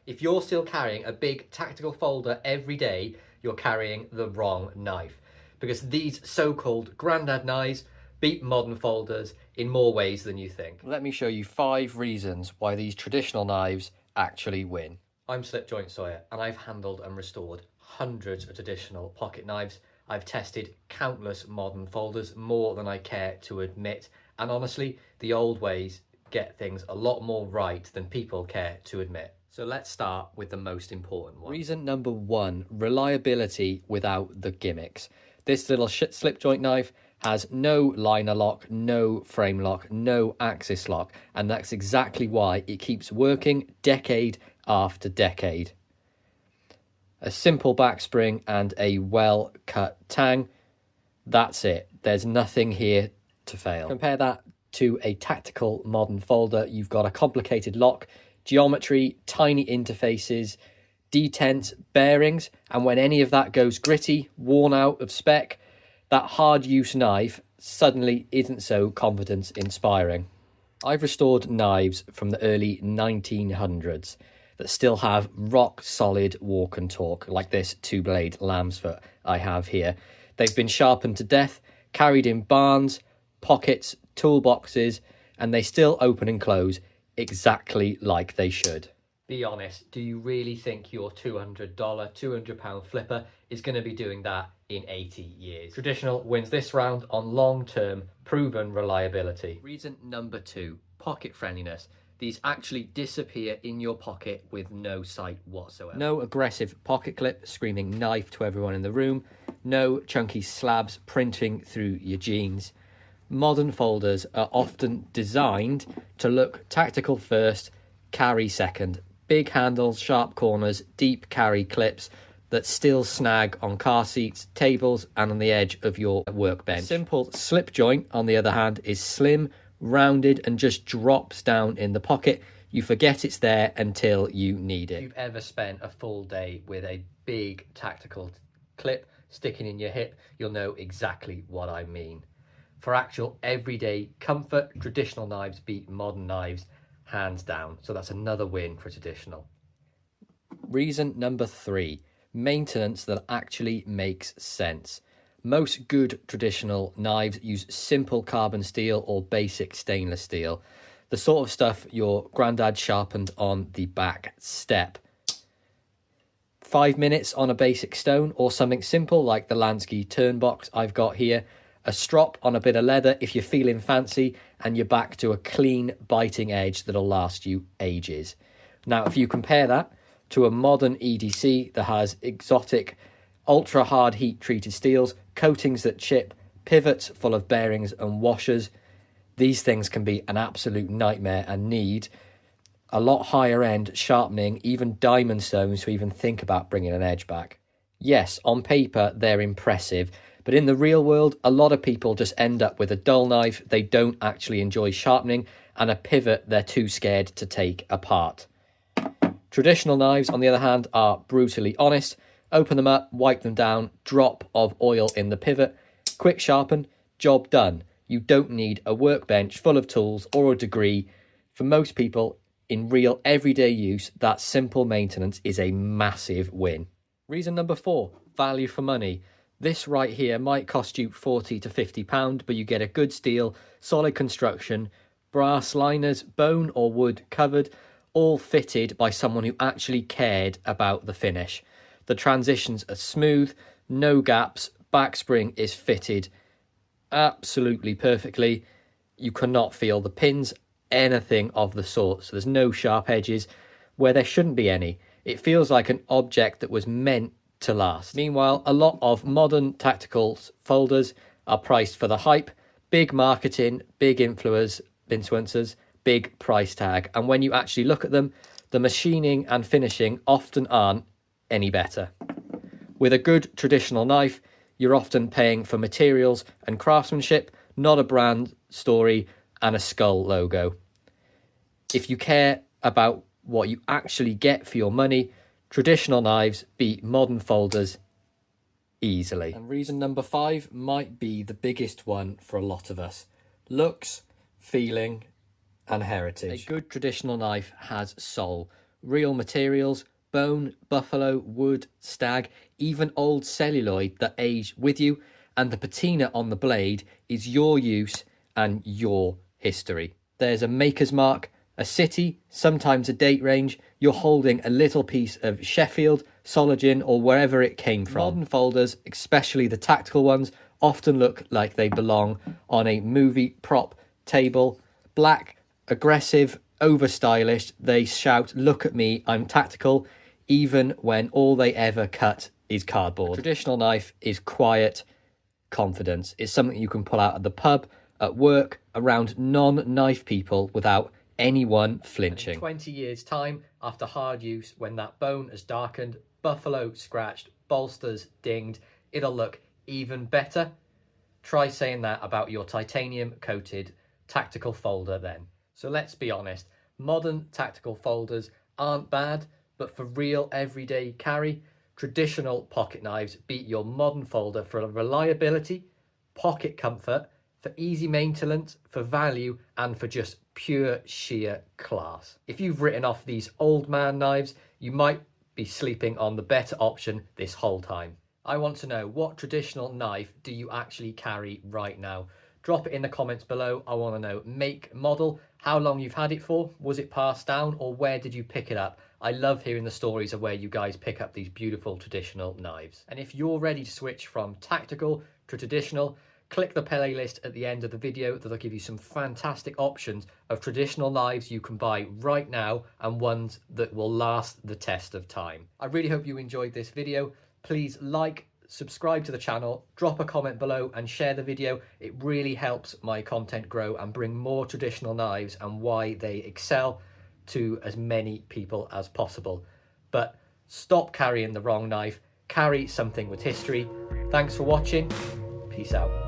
If you're still carrying a big tactical folder every day, you're carrying the wrong knife. Because these so-called grandad knives beat modern folders in more ways than you think. Let me show you 5 reasons why these traditional knives actually win. I'm Slipjoint Sawyer, and I've handled and restored hundreds of traditional pocket knives. I've tested countless modern folders, more than I care to admit. And honestly, the old ways get things a lot more right than people care to admit. So let's start with the most important one. Reason number 1, reliability without the gimmicks. This little slip joint knife has no liner lock, no frame lock, no axis lock, and that's exactly why it keeps working decade after decade. A simple backspring and a well-cut tang, that's it. There's nothing here to fail. Compare that to a tactical modern folder. You've got a complicated lock, geometry, tiny interfaces, detents, bearings, and when any of that goes gritty, worn out of spec, that hard use knife suddenly isn't so confidence inspiring. I've restored knives from the early 1900s that still have rock solid walk and talk, like this 2-blade Lambsfoot I have here. They've been sharpened to death, carried in barns, pockets, toolboxes, and they still open and close exactly like they should. Be honest, do you really think your $200, £200 flipper is going to be doing that in 80 years? Traditional wins this round on long-term proven reliability. Reason number 2, pocket friendliness. These actually disappear in your pocket with no sight whatsoever. No aggressive pocket clip screaming knife to everyone in the room. No chunky slabs printing through your jeans. Modern folders are often designed to look tactical first, carry second. Big handles, sharp corners, deep carry clips that still snag on car seats, tables, and on the edge of your workbench. Simple slip joint, on the other hand, is slim, rounded, and just drops down in the pocket. You forget it's there until you need it. If you've ever spent a full day with a big tactical clip sticking in your hip, you'll know exactly what I mean. For actual everyday comfort, traditional knives beat modern knives hands down. So that's another win for traditional. Reason number 3, maintenance that actually makes sense. Most good traditional knives use simple carbon steel or basic stainless steel, the sort of stuff your granddad sharpened on the back step. 5 minutes on a basic stone or something simple like the Lansky turnbox I've got here. A strop on a bit of leather if you're feeling fancy, and you're back to a clean biting edge that'll last you ages. Now, if you compare that to a modern EDC that has exotic, ultra hard heat treated steels, coatings that chip, pivots full of bearings and washers, these things can be an absolute nightmare and need a lot higher end sharpening, even diamond stones, to even think about bringing an edge back. Yes, on paper they're impressive, but in the real world, a lot of people just end up with a dull knife they don't actually enjoy sharpening and a pivot they're too scared to take apart. Traditional knives, on the other hand, are brutally honest. Open them up, wipe them down, drop of oil in the pivot, quick sharpen, job done. You don't need a workbench full of tools or a degree. For most people, in real everyday use, that simple maintenance is a massive win. Reason number 4, value for money. This right here might cost you £40 to £50, but you get a good steel, solid construction, brass liners, bone or wood covered, all fitted by someone who actually cared about the finish. The transitions are smooth, no gaps, backspring is fitted absolutely perfectly. You cannot feel the pins, anything of the sort, so there's no sharp edges where there shouldn't be any. It feels like an object that was meant to last. Meanwhile, a lot of modern tactical folders are priced for the hype, big marketing, big influencers, big price tag, and when you actually look at them, the machining and finishing often aren't any better. With a good traditional knife, you're often paying for materials and craftsmanship, not a brand story and a skull logo. If you care about what you actually get for your money, traditional knives beat modern folders easily. And reason number 5 might be the biggest one for a lot of us. Looks, feeling, and heritage. A good traditional knife has soul. real materials, bone, buffalo, wood, stag, even old celluloid that aged with you, and the patina on the blade is your use and your history. There's a maker's mark, a city, sometimes a date range. You're holding a little piece of Sheffield, Solingen, or wherever it came from. Modern folders, especially the tactical ones, often look like they belong on a movie prop table. Black, aggressive, over stylish. They shout, "Look at me, I'm tactical," even when all they ever cut is cardboard. A traditional knife is quiet confidence. It's something you can pull out at the pub, at work, around non-knife people without anyone flinching. In 20 years time, after hard use, when that bone has darkened, buffalo scratched, bolsters dinged, it'll look even better. Try saying that about your titanium coated tactical folder then. So let's be honest, modern tactical folders aren't bad, but for real everyday carry, traditional pocket knives beat your modern folder for reliability, pocket comfort, for easy maintenance, for value, and for just pure sheer class. If you've written off these old man knives, you might be sleeping on the better option this whole time. I want to know, what traditional knife do you actually carry right now? Drop it in the comments below. I want to know make, model, how long you've had it for, was it passed down, or where did you pick it up? I love hearing the stories of where you guys pick up these beautiful traditional knives. And if you're ready to switch from tactical to traditional, click the playlist at the end of the video. That'll give you some fantastic options of traditional knives you can buy right now and ones that will last the test of time. I really hope you enjoyed this video. Please like, subscribe to the channel, drop a comment below and share the video. It really helps my content grow and bring more traditional knives and why they excel to as many people as possible. But stop carrying the wrong knife, carry something with history. Thanks for watching. Peace out.